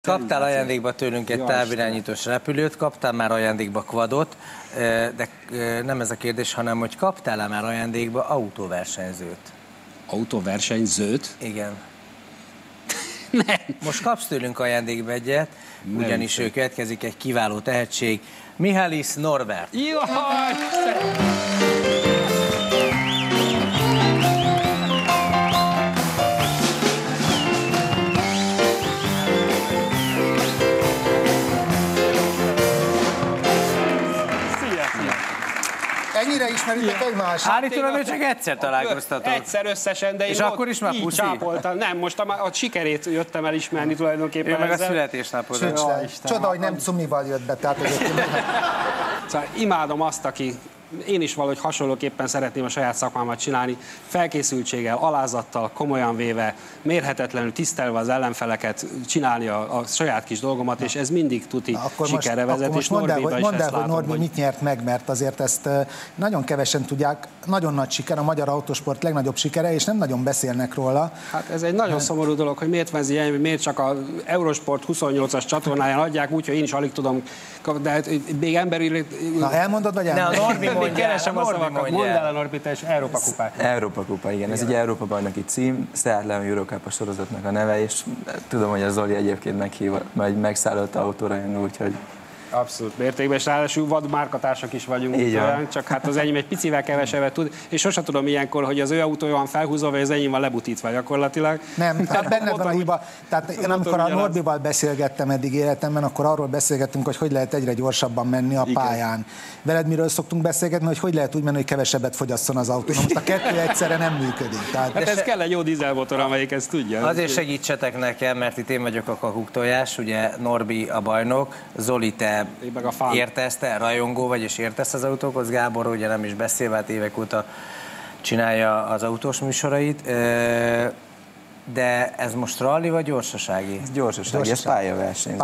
Kaptál ajándékba tőlünk egy távirányítós repülőt, kaptál már ajándékba quadot, de nem ez a kérdés, hanem hogy kaptál-e már ajándékba autóversenyzőt? Autóversenyzőt? Igen. Nem. Most kapsz tőlünk ajándékba egyet, ugyanis ő következik egy kiváló tehetség, Mihális Norbert. Jaj! Ennyire ismeritek egymást? Állítólag ő csak egyszer találkoztatott. Egyszer összesen, de én és akkor is már így puszi? csápoltam. Nem, most a sikerét jöttem el ismerni tulajdonképpen. Ő meg a ezzel. születésnapod. Csoda, hogy nem cumival jött be, tehát egyébként. Szóval imádom azt, aki... Én is valahogy hasonlóképpen szeretném a saját szakmámat csinálni, felkészültséggel, alázattal, komolyan véve, mérhetetlenül tisztelve az ellenfeleket, csinálni a saját kis dolgomat, és ez mindig tuti sikerre vezet, és Norbiba is ezt látom. Norbi mit nyert meg, mert azért ezt nagyon kevesen tudják, nagyon nagy siker, a magyar autósport legnagyobb sikere, és nem nagyon beszélnek róla. Hát ez egy nagyon szomorú dolog, hogy miért van ez ilyen, miért csak a Eurosport 28-as csatornáján adják, úgyhogy én is alig tudom, de még emberi... Na, elmondod, vagy elmondod? Még keresem a szavakat. Mondd el a Norbi, te és Európa kupát. Európa kupa, igen. Ez egy Európa bajnoki cím, Seat Leon Eurocup a sorozatnak a neve, és tudom, hogy a Zoli egyébként meghív, majd megszállott autórajongó, úgyhogy... Abszolút mértékben, és ráadásul vad márkatársak is vagyunk, csak hát az enyém egy picivel kevesebbet tud, és sosem tudom ilyenkor, hogy az ő autója van felhúzva, vagy az enyém van lebutítva gyakorlatilag. Nem, hát benned van a hiba. Tehát én amikor a Norbival beszélgettem eddig életemben, akkor arról beszélgettünk, hogy lehet egyre gyorsabban menni a pályán. Veled miről szoktunk beszélgetni, hogy lehet úgy menni, hogy kevesebbet fogyasszon az autó. Most a kettő egyszerre nem működik. Tehát... Hát ez kell egy jó dízelmotor, amelyik ezt tudja. Azért segítsetek nekem, mert itt én vagyok a kakuktojás, ugye Norbi a bajnok, Zoli te értesz, te rajongó vagy, és értesz az autókhoz, Gábor ugye nem is beszél, hát évek óta csinálja az autós műsorait, de ez most rally vagy gyorsasági? Ez gyorsasági, ez pályaverseny.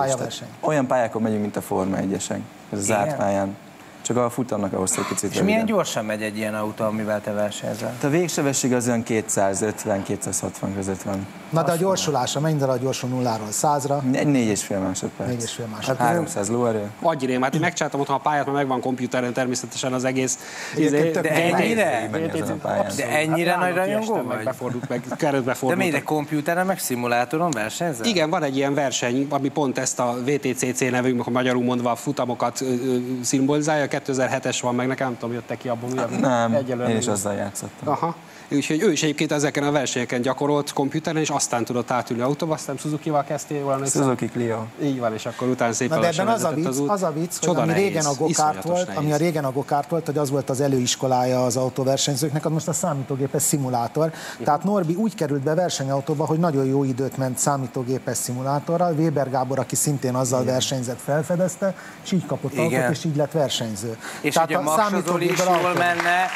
Olyan pályákon megyünk, mint a Forma 1-esek, ez zárt pályán. Csak a futamnak ahhoz egy picit. És milyen gyorsan megy egy ilyen autó, amivel te versenyzel? A végsebesség az olyan 250-260 között van. Na de a gyorsulása, mennyire a gyorsul 0-ról 100-ra? 4,5 másodperc. 4,5 másodperc. 300 lóerő. Agyrém, hát én megcsináltam otthon a pályát, mert megvan komputeren természetesen az egész. De ennyire? De ennyire nagy rajongó vagy? Befordult meg, keretbe fordult. De miért, komputeren meg szimulátoron versenyzel? Igen, van egy ilyen verseny, ami pont ezt a VTCC nevünk, magyarul mondva a futamokat szimbolizálja. 2007-es van meg, nekem nem tudom, jöttek ki abból. Nem, én is azzal játszottam. Aha. Úgyhogy ő is egyébként ezeken a versenyeken gyakorolt komputeren, és aztán tudott átülni autóba, aztán Suzuki-val kezdtél volna. Suzuki Clio. Így van, és akkor utána szépen de ebben az a vicc, hogy ami régen a go-kart volt, hogy az volt az előiskolája az autóversenyzőknek, az most a számítógépes szimulátor. Tehát Norbi úgy került be versenyautóba, hogy nagyon jó időt ment számítógépes szimulátorral. Weber Gábor, aki szintén azzal versenyzett, felfedezte, és így kapott autót, és így lett versenyző. És tehát ugye Max Zoli is jól menne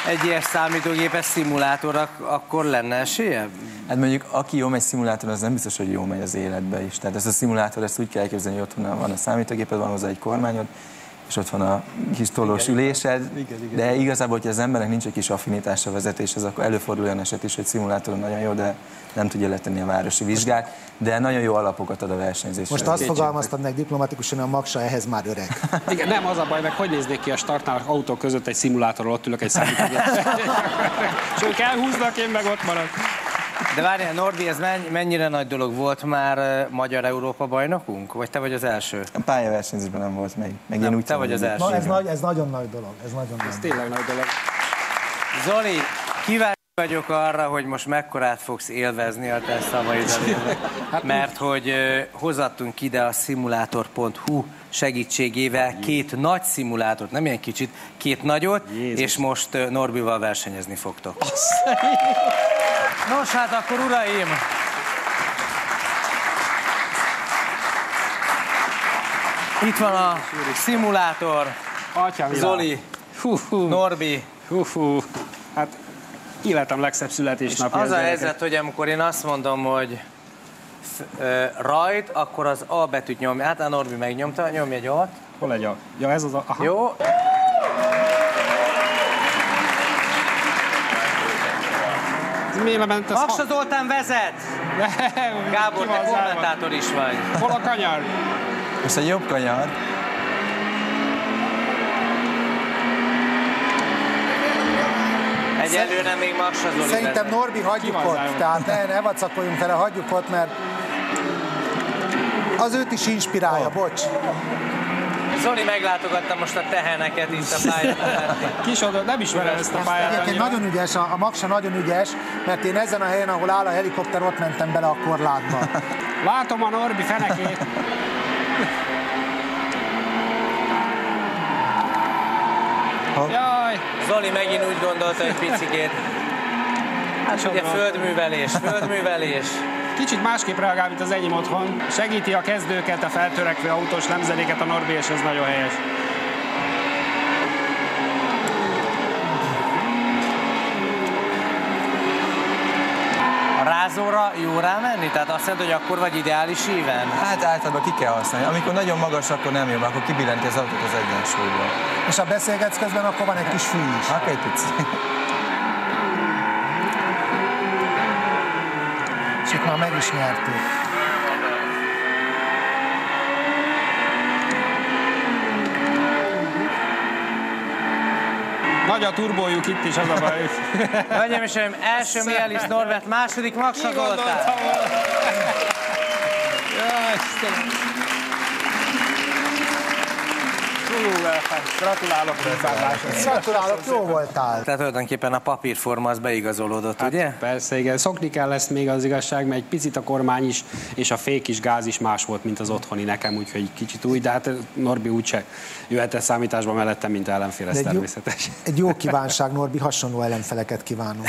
egy ilyen számítógépes szimulátor, akkor lenne esélye? Hát mondjuk, aki jó megy szimulátor, az nem biztos, hogy jó megy az életbe is. Tehát ezt a szimulátor, ezt úgy kell elképzelni, hogy otthon van a számítógéped, van hozzá egy kormányod, és ott van a kis tollós ülésed, de igazából, hogyha az embernek nincs egy kis affinitása a vezetéshez, akkor előfordul olyan eset is, hogy szimulátoron nagyon jó, de nem tudja letenni a városi vizsgát, de nagyon jó alapokat ad a versenyzésre. Most azt fogalmaztad meg diplomatikusan, hogy a Maksa ehhez már öreg. Igen, nem az a baj, meg hogy néznék ki a startnál autók között egy szimulátorról, ott ülök egy számítógépet. És ők elhúznak, én meg ott maradok. De várjál, Norbi, ez mennyire nagy dolog volt már magyar Európa bajnokunk? Vagy te vagy az első? A pályaversenyzésben nem volt még. Nem, én úgy te vagy az első. Ez nagyon nagy dolog. Ez tényleg nagy dolog. Zoli, kíváncsi vagyok arra, hogy most mekkorát fogsz élvezni a te szavaidat, mert hogy hozattunk ide a Simulator.hu segítségével két nagy szimulátort, nem ilyen kicsit, két nagyot, Jézus. És most Norbival versenyezni fogtok. Nos, hát akkor uraim! Itt van a szimulátor. Zoli, Norbi. Hát életem legszebb születésnapja. Az a helyzet, hogy amikor én azt mondom, hogy rajt, akkor az A betűt nyomja. Hát a Norbi megnyomta, nyomj egy A-t. Hol egy A? Ja, ez az A. Aha. Jó. Maksa Zoltán vezet! Gábor, te kommentátor is vagy. Hol a kanyar? Most egy jobb kanyar. Egyelőre még Maksa Zoli. Szerintem Norbi hagyjuk ott, tehát ne vacakoljunk vele, hagyjuk ott, mert az őt is inspirálja, bocs. Zoli meglátogatta most a teheneket itt a pályán. Kis oda, nem ismerem ezt a pályát. Egyébként nagyon ügyes, a Maksa nagyon ügyes, mert én ezen a helyen, ahol áll a helikopter, ott mentem bele a korlátba. Látom a Norbi fenekét. Jaj! Zoli megint úgy gondolta, hogy picikét. Hát ugye földművelés. Kicsit másképp reagál, mint az enyém otthon. Segíti a kezdőket, a feltörekvő autós nemzedéket a Norbi, és ez nagyon helyes. A rázóra jó rámenni? Tehát azt jelenti, hogy akkor vagy ideális íven? Hát általában ki kell használni. Amikor nagyon magas, akkor nem jó, akkor kibillenti az autót az egyensúlyból. És ha beszélgetsz közben, akkor van egy kis fű is. Akkor egy pici. És itt már meg is nyertük. Nagy a turbójuk itt is, az a baj. Hölgyeim és uraim, első Mielis Norbert, második Maksa Zoltán. Jaj, Istenem. Gratulálok a Gratulálok, jó voltál. Tehát tulajdonképpen a papírforma az beigazolódott, hát, ugye? Persze, igen. Szokni kell ezt még az igazság, mert egy picit a kormány is, és a fék is, gáz is más volt, mint az otthoni nekem, úgyhogy kicsit új, de hát Norbi úgyse jöhet számításba mellettem, mint ellenfél, ez természetes. Egy jó kívánság, Norbi, hasonló ellenfeleket kívánunk.